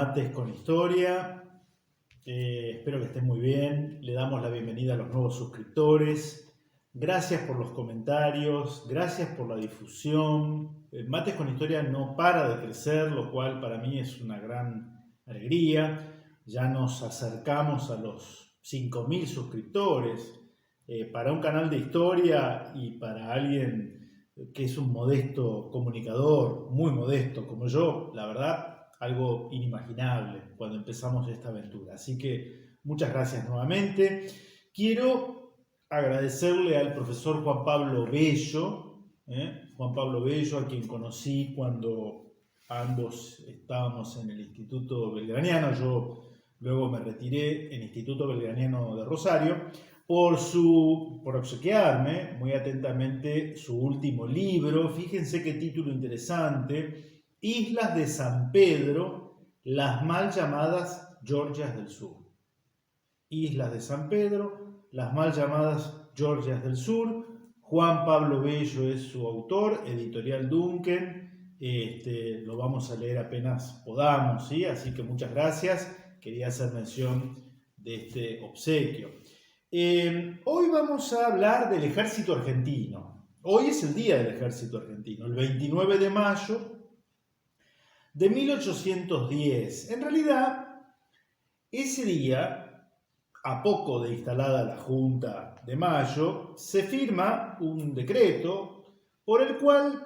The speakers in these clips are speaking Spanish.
Mates con Historia. Espero que estén muy bien. Le damos la bienvenida a los nuevos suscriptores. Gracias por los comentarios, gracias por la difusión. Mates con Historia no para de crecer, lo cual para mí es una gran alegría. Ya nos acercamos a los 5.000 suscriptores. Para un canal de historia y para alguien que es un modesto comunicador, muy modesto como yo, la verdad, algo inimaginable cuando empezamos esta aventura. Así que muchas gracias nuevamente. Quiero agradecerle al profesor Juan Pablo Bello, Juan Pablo Bello, a quien conocí cuando ambos estábamos en el Instituto Belgraniano. Yo luego me retiré en el Instituto Belgraniano de Rosario por obsequiarme muy atentamente su último libro. Fíjense qué título interesante: Islas de San Pedro, las mal llamadas Georgias del Sur. Islas de San Pedro, las mal llamadas Georgias del Sur. Juan Pablo Bello es su autor, editorial Duncan. Lo vamos a leer apenas podamos, ¿sí? Así que muchas gracias. Quería hacer mención de este obsequio. Hoy vamos a hablar del ejército argentino. Hoy es el día del ejército argentino, el 29 de mayo de 1810. En realidad, ese día, a poco de instalada la Junta de Mayo, se firma un decreto por el cual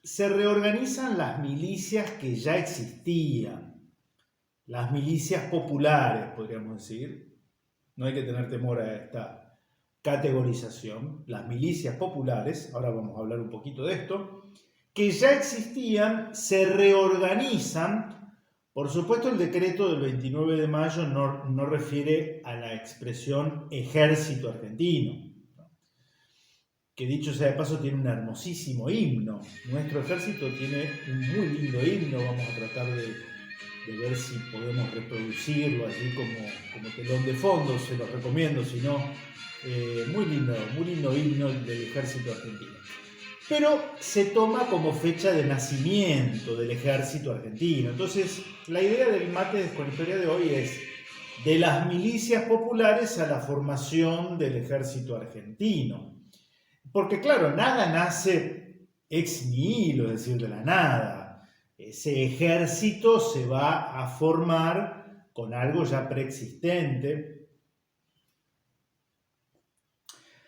se reorganizan las milicias que ya existían, las milicias populares, podríamos decir. No hay que tener temor a esta categorización. Las milicias populares, ahora vamos a hablar un poquito de esto, que ya existían, se reorganizan. Por supuesto, el decreto del 29 de mayo no refiere a la expresión ejército argentino, que dicho sea de paso tiene un hermosísimo himno. Nuestro ejército tiene un muy lindo himno. Vamos a tratar de ver si podemos reproducirlo allí como telón de fondo. Se los recomiendo, si no, muy lindo himno del ejército argentino. Pero se toma como fecha de nacimiento del ejército argentino. Entonces, la idea del Mates con Historia de hoy es de las milicias populares a la formación del ejército argentino. Porque claro, nada nace ex nihilo, es decir, de la nada. Ese ejército se va a formar con algo ya preexistente.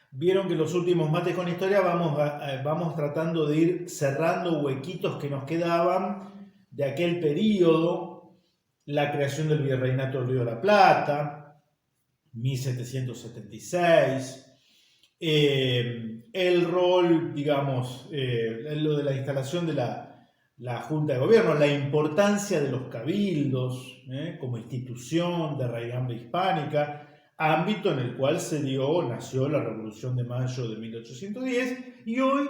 Vieron que en los últimos Mates con Historia vamos tratando de ir cerrando huequitos que nos quedaban de aquel periodo: la creación del Virreinato del Río de la Plata, 1776, el rol, digamos, lo de la instalación de la Junta de Gobierno, la importancia de los cabildos como institución de raigambre hispánica, ámbito en el cual nació la Revolución de Mayo de 1810, y hoy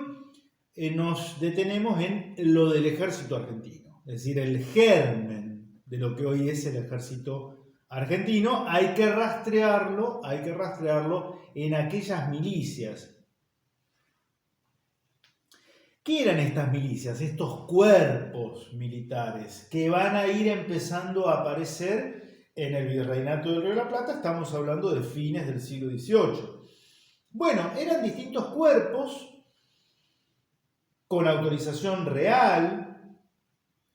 nos detenemos en lo del ejército argentino, es decir, el germen de lo que hoy es el ejército argentino. Hay que rastrearlo en aquellas milicias. ¿Qué eran estas milicias? Estos cuerpos militares que van a ir empezando a aparecer en el Virreinato del Río de la Plata. Estamos hablando de fines del siglo XVIII. Bueno, eran distintos cuerpos con autorización real,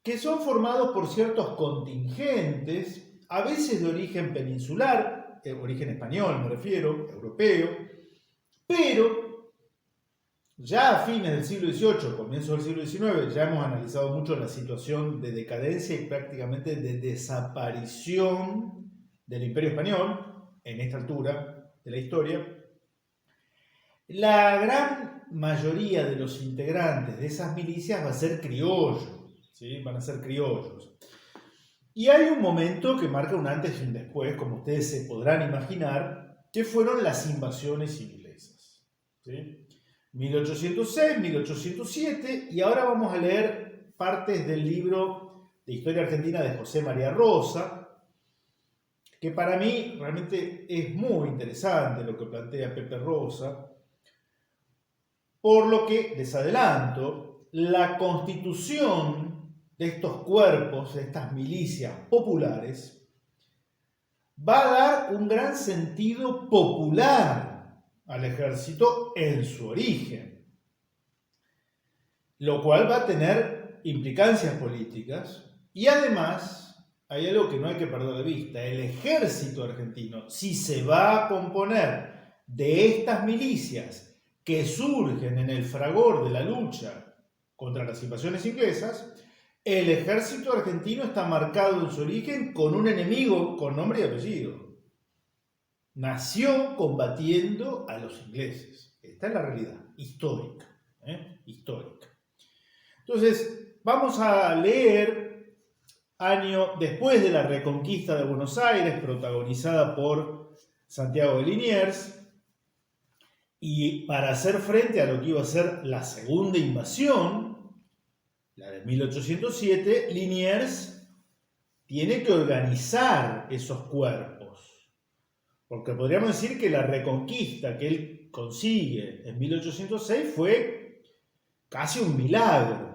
que son formados por ciertos contingentes, a veces de origen peninsular, origen español me refiero, europeo, pero ya a fines del siglo XVIII, comienzo del siglo XIX, ya hemos analizado mucho la situación de decadencia y prácticamente de desaparición del Imperio Español en esta altura de la historia. La gran mayoría de los integrantes de esas milicias va a ser criollos, ¿sí? Van a ser criollos. Y hay un momento que marca un antes y un después, como ustedes se podrán imaginar, que fueron las invasiones inglesas, ¿sí? 1806, 1807, y ahora vamos a leer partes del libro de Historia Argentina de José María Rosa, que para mí realmente es muy interesante lo que plantea Pepe Rosa, por lo que, les adelanto, la Constitución de estos cuerpos, de estas milicias populares, va a dar un gran sentido popular al ejército en su origen, lo cual va a tener implicancias políticas y además hay algo que no hay que perder de vista: el ejército argentino, si se va a componer de estas milicias que surgen en el fragor de la lucha contra las invasiones inglesas, el ejército argentino está marcado en su origen con un enemigo con nombre y apellido. Nació combatiendo a los ingleses. Esta es la realidad histórica. Histórica. Entonces, vamos a leer año después de la reconquista de Buenos Aires, protagonizada por Santiago de Liniers, y para hacer frente a lo que iba a ser la segunda invasión, la de 1807, Liniers tiene que organizar esos cuerpos. Porque podríamos decir que la reconquista que él consigue en 1806 fue casi un milagro.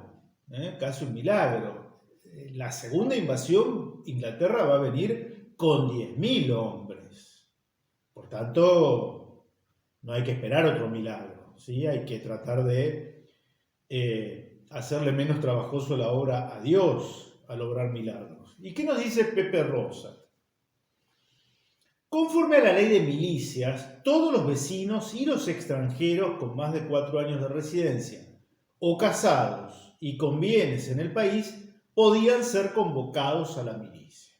Casi un milagro. La segunda invasión, Inglaterra va a venir con 10.000 hombres. Por tanto, no hay que esperar otro milagro, ¿sí? Hay que tratar de hacerle menos trabajoso la obra a Dios al obrar milagros. ¿Y qué nos dice Pepe Rosa? Conforme a la ley de milicias, todos los vecinos y los extranjeros con más de 4 años de residencia o casados y con bienes en el país podían ser convocados a la milicia.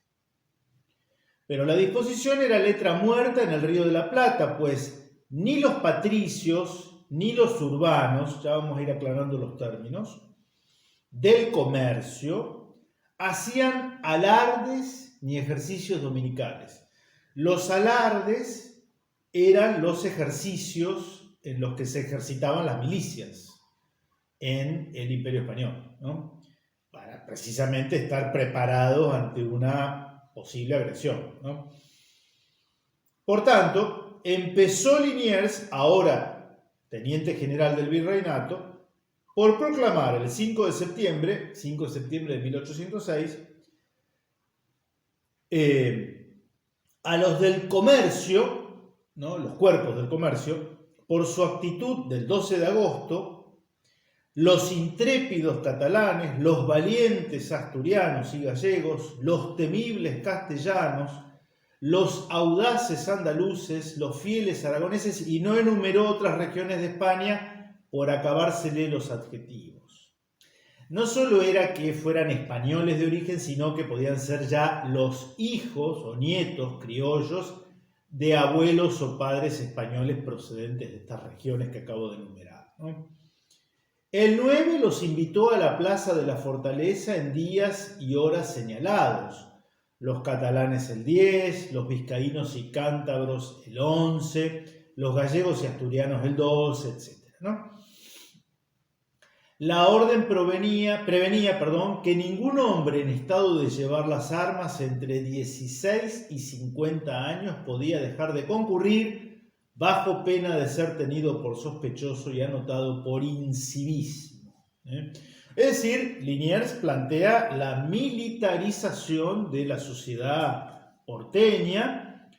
Pero la disposición era letra muerta en el Río de la Plata, pues ni los patricios ni los urbanos, ya vamos a ir aclarando los términos, del comercio hacían alardes ni ejercicios dominicales. Los alardes eran los ejercicios en los que se ejercitaban las milicias en el Imperio Español, ¿no? Para precisamente estar preparados ante una posible agresión, ¿no? Por tanto, empezó Liniers, ahora teniente general del virreinato, por proclamar el 5 de septiembre de 1806, a los del comercio, ¿no? Los cuerpos del comercio, por su actitud del 12 de agosto, los intrépidos catalanes, los valientes asturianos y gallegos, los temibles castellanos, los audaces andaluces, los fieles aragoneses, y no enumeró otras regiones de España por acabársele los adjetivos. No solo era que fueran españoles de origen, sino que podían ser ya los hijos o nietos criollos de abuelos o padres españoles procedentes de estas regiones que acabo de enumerar, ¿no? El 9 los invitó a la plaza de la fortaleza en días y horas señalados. Los catalanes el 10, los vizcaínos y cántabros el 11, los gallegos y asturianos el 12, etc., ¿no? La orden prevenía, que ningún hombre en estado de llevar las armas entre 16 y 50 años podía dejar de concurrir bajo pena de ser tenido por sospechoso y anotado por incivismo. Es decir, Liniers plantea la militarización de la sociedad porteña,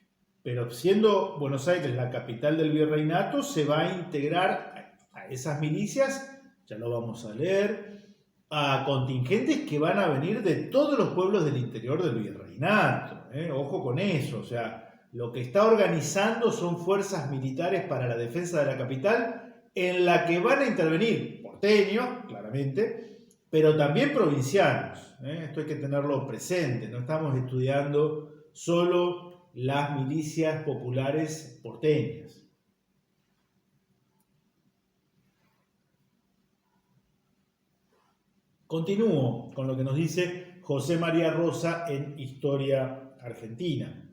pero siendo Buenos Aires la capital del virreinato, se va a integrar a esas milicias, ya lo vamos a leer, a contingentes que van a venir de todos los pueblos del interior del virreinato. Ojo con eso, o sea, lo que está organizando son fuerzas militares para la defensa de la capital, en la que van a intervenir porteños, claramente, pero también provincianos. Esto hay que tenerlo presente, no estamos estudiando solo las milicias populares porteñas. Continúo con lo que nos dice José María Rosa en Historia Argentina.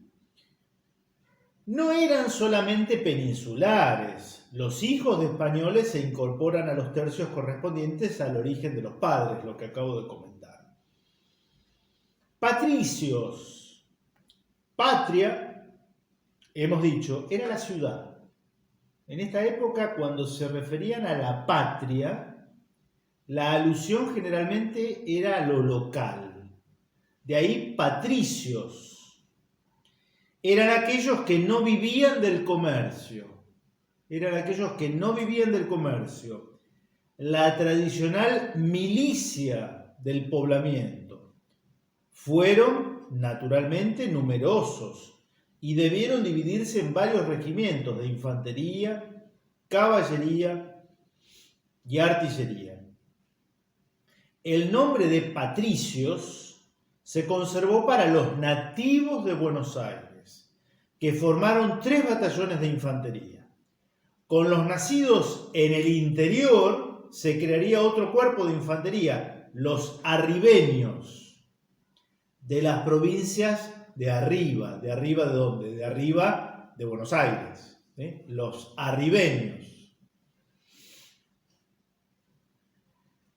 No eran solamente peninsulares. Los hijos de españoles se incorporan a los tercios correspondientes al origen de los padres, lo que acabo de comentar. Patricios. Patria, hemos dicho, era la ciudad. En esta época, cuando se referían a la patria, la alusión generalmente era a lo local. De ahí patricios. Eran aquellos que no vivían del comercio. Eran aquellos que no vivían del comercio. La tradicional milicia del poblamiento. Fueron, naturalmente, numerosos y debieron dividirse en varios regimientos de infantería, caballería y artillería. El nombre de patricios se conservó para los nativos de Buenos Aires, que formaron 3 batallones de infantería. Con los nacidos en el interior se crearía otro cuerpo de infantería, los arribeños, de las provincias de arriba. ¿De arriba de dónde? De arriba de Buenos Aires. Los arribeños.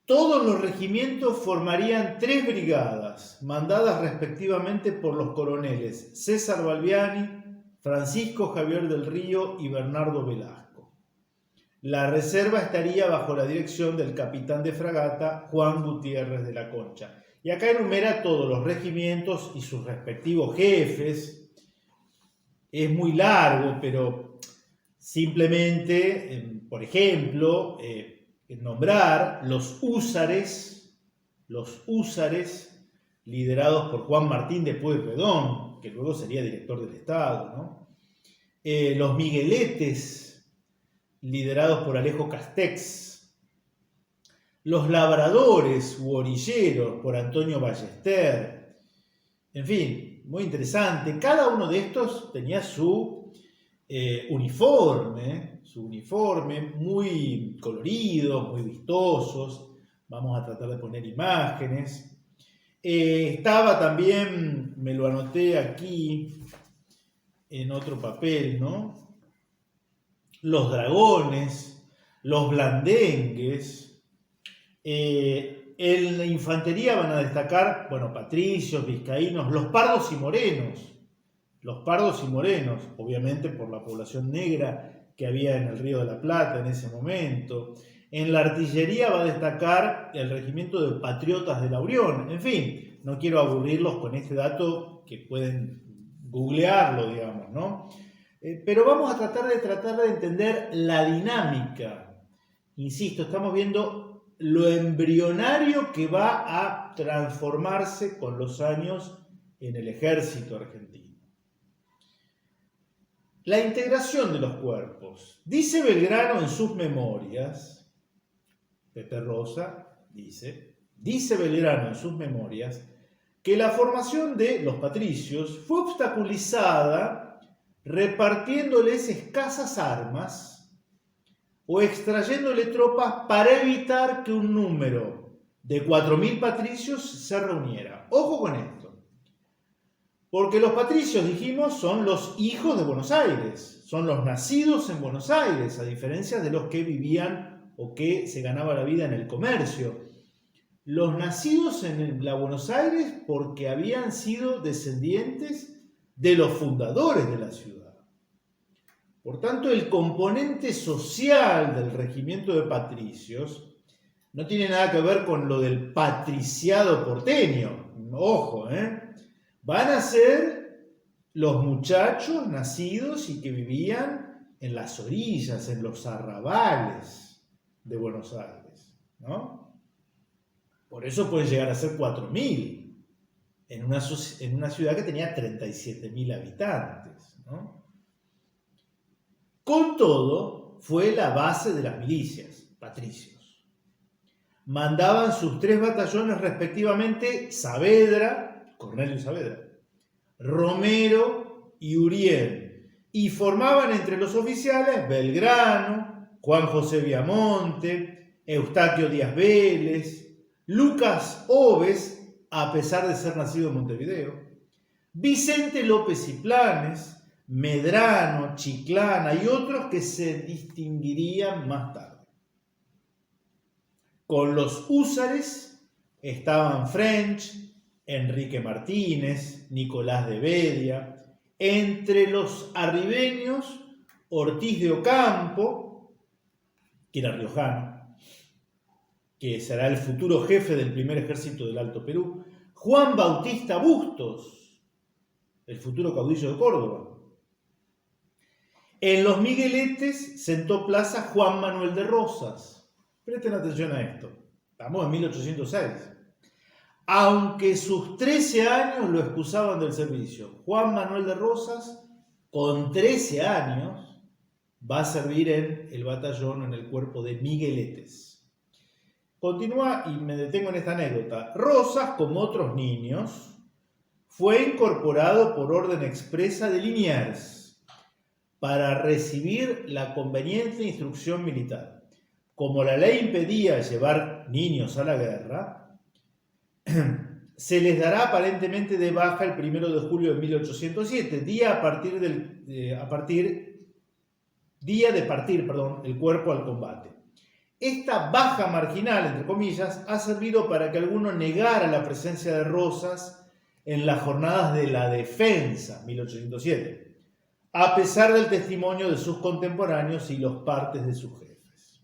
Todos los regimientos formarían 3 brigadas, mandadas respectivamente por los coroneles César Balbiani, Francisco Javier del Río y Bernardo Velasco. La reserva estaría bajo la dirección del capitán de fragata Juan Gutiérrez de la Concha. Y acá enumera todos los regimientos y sus respectivos jefes. Es muy largo, pero simplemente, por ejemplo, nombrar los húsares, liderados por Juan Martín de Pueyrredón, que luego sería director del Estado, ¿no? Los migueletes, liderados por Alejo Castex, los labradores u orilleros por Antonio Ballester. En fin, muy interesante. Cada uno de estos tenía su uniforme muy colorido, muy vistosos. Vamos a tratar de poner imágenes. Estaba también, me lo anoté aquí en otro papel, ¿no? Los dragones, los blandengues. En la infantería van a destacar, patricios, vizcaínos, los pardos y morenos. Los pardos y morenos, obviamente por la población negra que había en el Río de la Plata en ese momento. En la artillería va a destacar el regimiento de patriotas de Laurión. En fin, no quiero aburrirlos con este dato que pueden googlearlo, digamos, ¿no? Pero vamos a tratar de entender la dinámica. Insisto, estamos viendo lo embrionario que va a transformarse con los años en el ejército argentino. La integración de los cuerpos. Dice Belgrano en sus memorias, Pepe Rosa dice Belgrano en sus memorias, que la formación de los patricios fue obstaculizada repartiéndoles escasas armas o extrayéndole tropas para evitar que un número de 4.000 patricios se reuniera. Ojo con esto. Porque los patricios, dijimos, son los hijos de Buenos Aires, son los nacidos en Buenos Aires, a diferencia de los que vivían o que se ganaba la vida en el comercio. Los nacidos en la Buenos Aires porque habían sido descendientes de los fundadores de la ciudad. Por tanto, el componente social del regimiento de patricios no tiene nada que ver con lo del patriciado porteño. Ojo, van a ser los muchachos nacidos y que vivían en las orillas, en los arrabales de Buenos Aires, ¿no? Por eso pueden llegar a ser 4.000 en una ciudad que tenía 37.000 habitantes, ¿no? Con todo, fue la base de las milicias, patricios. Mandaban sus 3 batallones respectivamente Cornelio Saavedra, Romero y Uriel, y formaban entre los oficiales Belgrano, Juan José Viamonte, Eustaquio Díaz Vélez, Lucas Oves, a pesar de ser nacido en Montevideo, Vicente López y Planes, Medrano, Chiclana y otros que se distinguirían más tarde. Con los húsares estaban French, Enrique Martínez, Nicolás de Bedia. Entre los arribeños, Ortiz de Ocampo, que era riojano, que será el futuro jefe del primer ejército del Alto Perú, Juan Bautista Bustos, el futuro caudillo de Córdoba. En los Migueletes sentó plaza Juan Manuel de Rosas. Presten atención a esto. Estamos en 1806. Aunque sus 13 años lo excusaban del servicio, Juan Manuel de Rosas, con 13 años, va a servir en el batallón, en el cuerpo de Migueletes. Continúa y me detengo en esta anécdota. Rosas, como otros niños, fue incorporado por orden expresa de Liniers para recibir la conveniente instrucción militar. Como la ley impedía llevar niños a la guerra, se les dará aparentemente de baja el 1 de julio de 1807, día de partir el cuerpo al combate. Esta baja marginal, entre comillas, ha servido para que alguno negara la presencia de Rosas en las jornadas de la defensa, 1807, a pesar del testimonio de sus contemporáneos y los partes de sus jefes.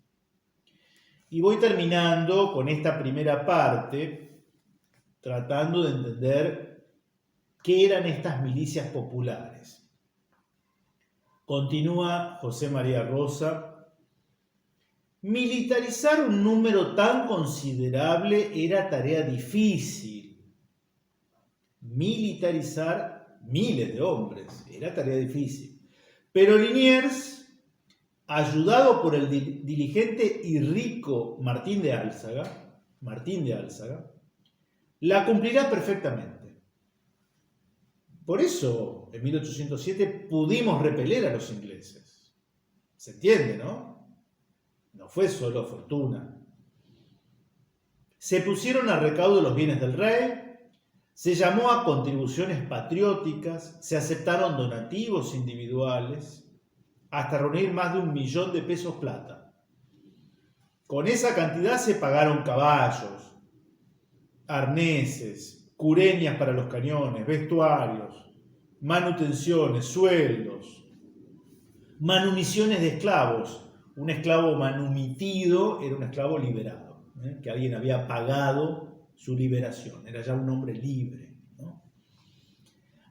Y voy terminando con esta primera parte, tratando de entender qué eran estas milicias populares. Continúa José María Rosa. Militarizar un número tan considerable era tarea difícil. Militarizar miles de hombres era tarea difícil. Pero Liniers, ayudado por el diligente y rico Martín de Álzaga, la cumplirá perfectamente. Por eso, en 1807 pudimos repeler a los ingleses. ¿Se entiende, no? No fue solo fortuna. Se pusieron a recaudo los bienes del rey, se llamó a contribuciones patrióticas, se aceptaron donativos individuales, hasta reunir más de 1 millón de pesos plata. Con esa cantidad se pagaron caballos, arneses, cureñas para los cañones, vestuarios, manutenciones, sueldos, manumisiones de esclavos. Un esclavo manumitido era un esclavo liberado, que alguien había pagado su liberación, era ya un hombre libre, ¿no?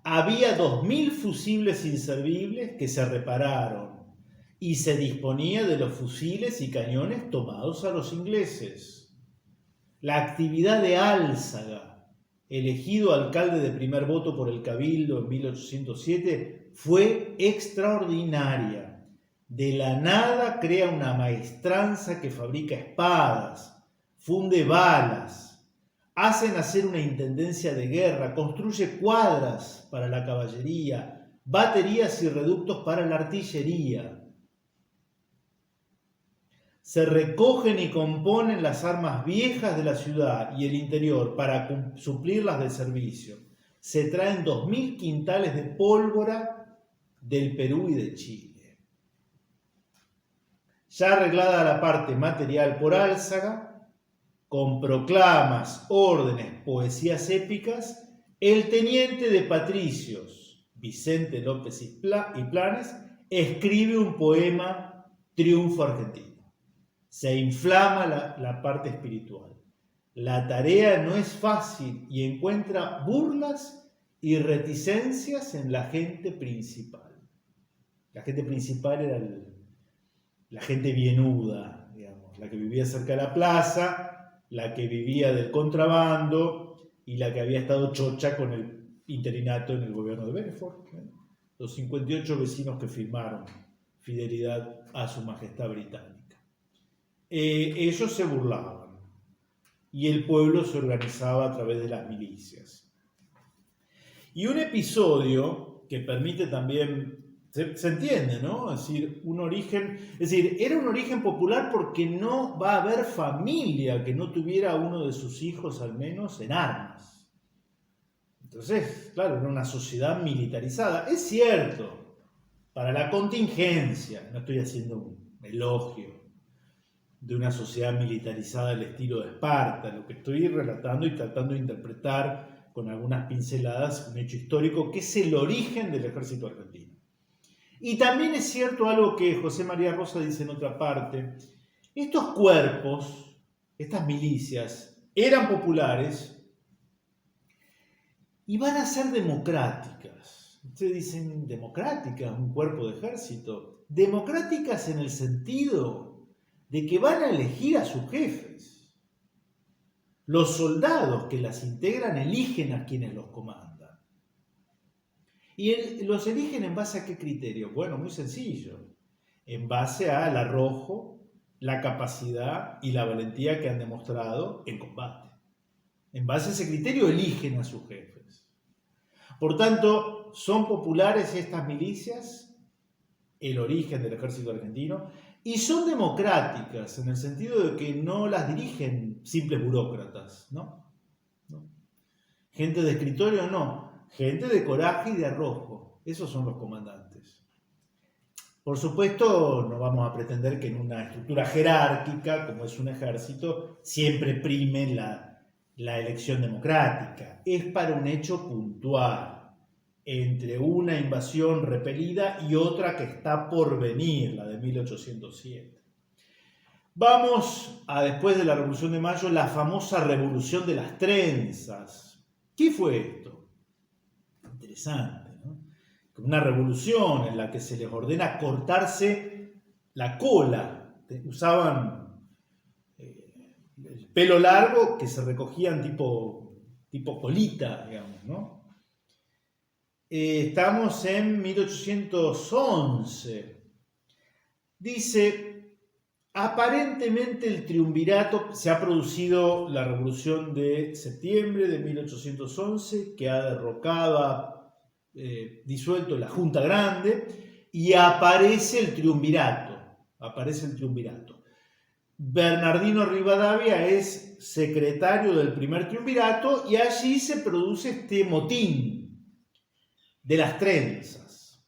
Había 2.000 fusibles inservibles que se repararon y se disponía de los fusiles y cañones tomados a los ingleses. La actividad de Álzaga, elegido alcalde de primer voto por el Cabildo en 1807, fue extraordinaria. De la nada crea una maestranza que fabrica espadas, funde balas, hace nacer una intendencia de guerra, construye cuadras para la caballería, baterías y reductos para la artillería. Se recogen y componen las armas viejas de la ciudad y el interior para suplirlas de servicio. Se traen 2.000 quintales de pólvora del Perú y de Chile. Ya arreglada la parte material por Álzaga, con proclamas, órdenes, poesías épicas, el teniente de patricios, Vicente López y Planes, escribe un poema, Triunfo Argentino. Se inflama la parte espiritual. La tarea no es fácil y encuentra burlas y reticencias en la gente principal. La gente principal era la gente bienuda, digamos, la que vivía cerca de la plaza, la que vivía del contrabando y la que había estado chocha con el interinato en el gobierno de Belfort. Los 58 vecinos que firmaron fidelidad a su majestad británica. Ellos se burlaban y el pueblo se organizaba a través de las milicias. Y un episodio que permite también, se entiende, ¿no? Es decir, era un origen popular porque no va a haber familia que no tuviera a uno de sus hijos al menos en armas. Entonces, claro, era una sociedad militarizada. Es cierto, para la contingencia, no estoy haciendo un elogio de una sociedad militarizada del estilo de Esparta, lo que estoy relatando y tratando de interpretar con algunas pinceladas un hecho histórico que es el origen del ejército argentino. Y también es cierto algo que José María Rosa dice en otra parte: estos cuerpos estas milicias eran populares y van a ser democráticas. Ustedes dicen, ¿democráticas? ¿Un cuerpo de ejército? Democráticas en el sentido de que van a elegir a sus jefes. Los soldados que las integran eligen a quienes los comandan. ¿Y los eligen en base a qué criterio? Bueno, muy sencillo. En base al arrojo, la capacidad y la valentía que han demostrado en combate. En base a ese criterio eligen a sus jefes. Por tanto, son populares estas milicias, el origen del ejército argentino, y son democráticas en el sentido de que no las dirigen simples burócratas, ¿no? Gente de escritorio no, gente de coraje y de arrojo. Esos son los comandantes. Por supuesto, no vamos a pretender que en una estructura jerárquica, como es un ejército, siempre prime la elección democrática. Es para un hecho puntual, entre una invasión repelida y otra que está por venir, la de 1807. Vamos a, después de la Revolución de Mayo, la famosa Revolución de las Trenzas. ¿Qué fue esto? Interesante, ¿no? Una revolución en la que se les ordena cortarse la cola. Usaban el pelo largo que se recogían tipo colita, digamos, ¿no? Estamos en 1811. Dice, aparentemente el triunvirato, se ha producido la Revolución de Septiembre de 1811, que ha derrocado, disuelto la Junta Grande, y aparece el triunvirato. Bernardino Rivadavia es secretario del primer triunvirato y allí se produce este motín de las trenzas.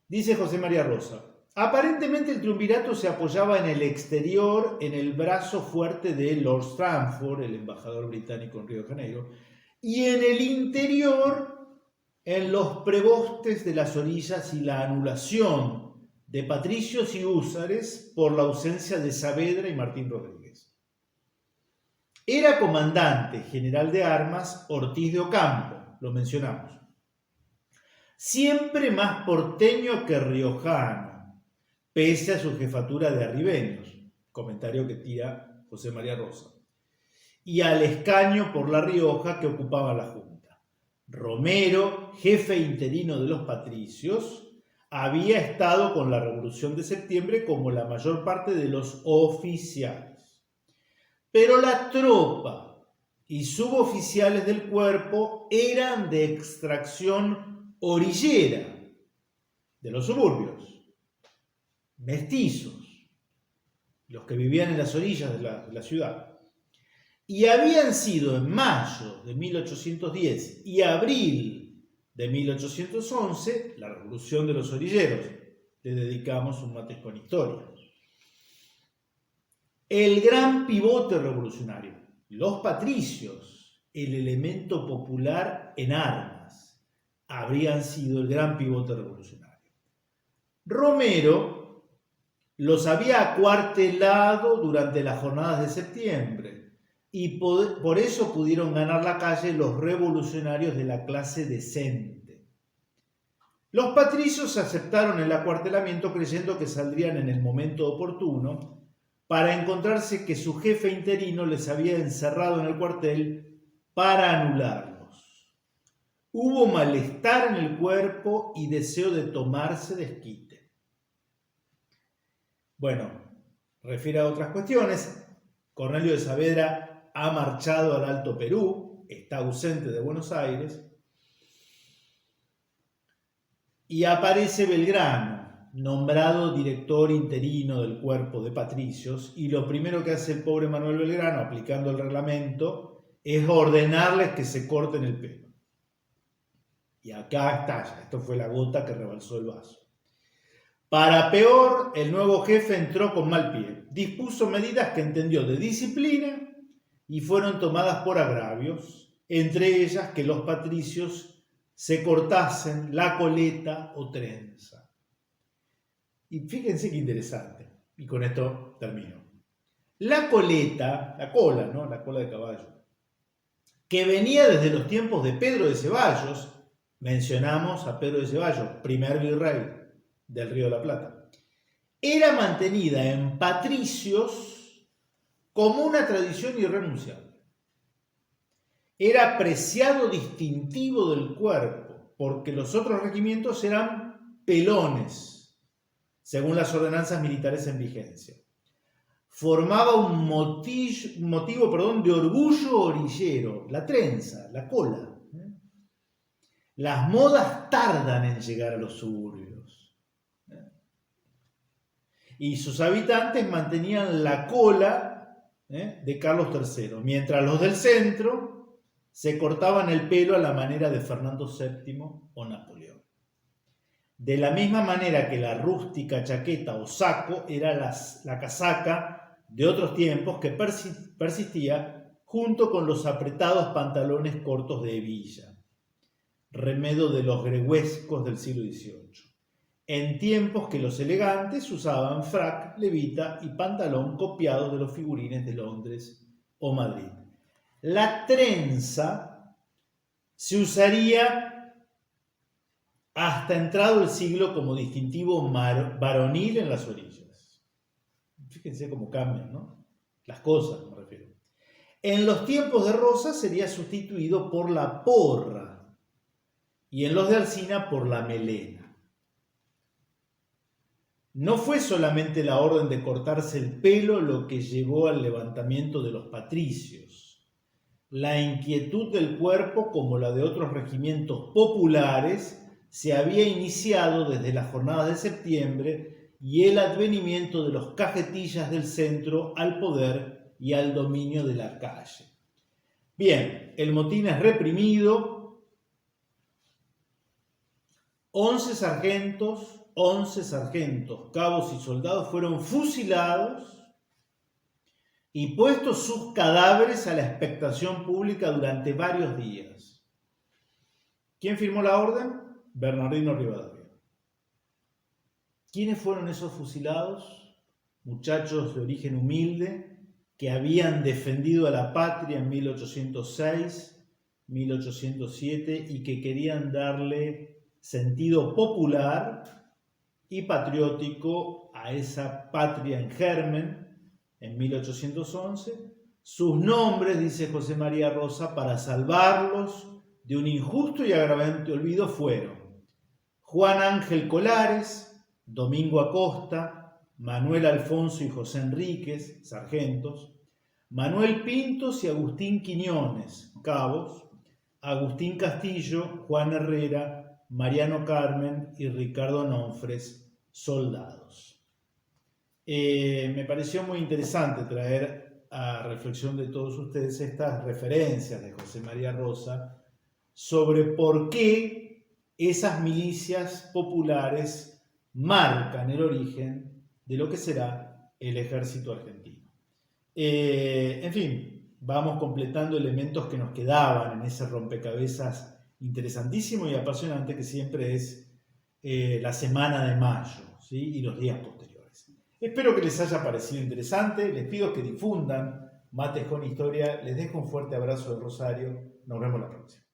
Dice José María Rosa, aparentemente el triunvirato se apoyaba en el exterior, en el brazo fuerte de Lord Stamford, el embajador británico en Río de Janeiro, y en el interior, en los prebostes de las orillas y la anulación de patricios y húsares por la ausencia de Saavedra y Martín Rodríguez. Era comandante general de armas Ortiz de Ocampo, lo mencionamos. Siempre más porteño que riojano, pese a su jefatura de arribeños, comentario que tira José María Rosa, y al escaño por La Rioja que ocupaba la Junta. Romero, jefe interino de los patricios, había estado con la Revolución de Septiembre como la mayor parte de los oficiales. Pero la tropa y suboficiales del cuerpo eran de extracción orillera, de los suburbios, mestizos, los que vivían en las orillas de la ciudad, y habían sido en mayo de 1810 y abril de 1811 la Revolución de los Orilleros. Le dedicamos un mate con historia. El gran pivote revolucionario, los patricios, el elemento popular en armas, habrían sido el gran pivote revolucionario. Romero los había acuartelado durante las jornadas de septiembre y por eso pudieron ganar la calle los revolucionarios de la clase decente. Los patricios aceptaron el acuartelamiento creyendo que saldrían en el momento oportuno para encontrarse que su jefe interino les había encerrado en el cuartel para anularlos. Hubo malestar en el cuerpo y deseo de tomarse desquite. Bueno, refiere a otras cuestiones. Cornelio de Saavedra ha marchado al Alto Perú, está ausente de Buenos Aires, y aparece Belgrano, nombrado director interino del cuerpo de patricios, y lo primero que hace el pobre Manuel Belgrano, aplicando el reglamento, es ordenarles que se corten el pelo. Y acá estalla, esto fue la gota que rebalsó el vaso. Para peor, el nuevo jefe entró con mal pie, dispuso medidas que entendió de disciplina y fueron tomadas por agravios, entre ellas que los patricios se cortasen la coleta o trenza. Y fíjense qué interesante, y con esto termino. La coleta, la cola, ¿no? La cola de caballo, que venía desde los tiempos de Pedro de Ceballos, mencionamos a Pedro de Ceballos, primer virrey del Río de la Plata, era mantenida en patricios como una tradición irrenunciable. Era preciado distintivo del cuerpo, porque los otros regimientos eran pelones, según las ordenanzas militares en vigencia. Formaba un motivo de orgullo orillero, la trenza, la cola. Las modas tardan en llegar a los suburbios. Y sus habitantes mantenían la cola de Carlos III, mientras los del centro se cortaban el pelo a la manera de Fernando VII o Napoleón. De la misma manera que la rústica chaqueta o saco era la casaca de otros tiempos que persistía junto con los apretados pantalones cortos de hebilla, remedio de los gregüescos del siglo XVIII, en tiempos que los elegantes usaban frac, levita y pantalón copiados de los figurines de Londres o Madrid. La trenza se usaría hasta entrado el siglo como distintivo varonil en las orillas. Fíjense cómo cambian, ¿no? Las cosas, me refiero. En los tiempos de Rosa sería sustituido por la porra y en los de Alsina por la melena. No fue solamente la orden de cortarse el pelo lo que llevó al levantamiento de los patricios. La inquietud del cuerpo, como la de otros regimientos populares, se había iniciado desde las jornadas de septiembre y el advenimiento de los cajetillas del centro al poder y al dominio de la calle. Bien, el motín es reprimido. 11 sargentos, cabos y soldados fueron fusilados y puestos sus cadáveres a la expectación pública durante varios días. ¿Quién firmó la orden? Bernardino Rivadavia. ¿Quiénes fueron esos fusilados? Muchachos de origen humilde que habían defendido a la patria en 1806, 1807 y que querían darle sentido popular y patriótico a esa patria en germen en 1811. Sus nombres, dice José María Rosa, para salvarlos de un injusto y agravante olvido fueron Juan Ángel Colares, Domingo Acosta, Manuel Alfonso y José Enríquez, sargentos, Manuel Pintos y Agustín Quiñones, cabos, Agustín Castillo, Juan Herrera, Mariano Carmen y Ricardo Nonfres, soldados. Me pareció muy interesante traer a reflexión de todos ustedes estas referencias de José María Rosa sobre por qué esas milicias populares marcan el origen de lo que será el ejército argentino. En fin, vamos completando elementos que nos quedaban en ese rompecabezas interesantísimo y apasionante que siempre es la semana de mayo, ¿sí? Y los días posteriores. Espero que les haya parecido interesante, les pido que difundan Mates con Historia, les dejo un fuerte abrazo de Rosario, nos vemos la próxima.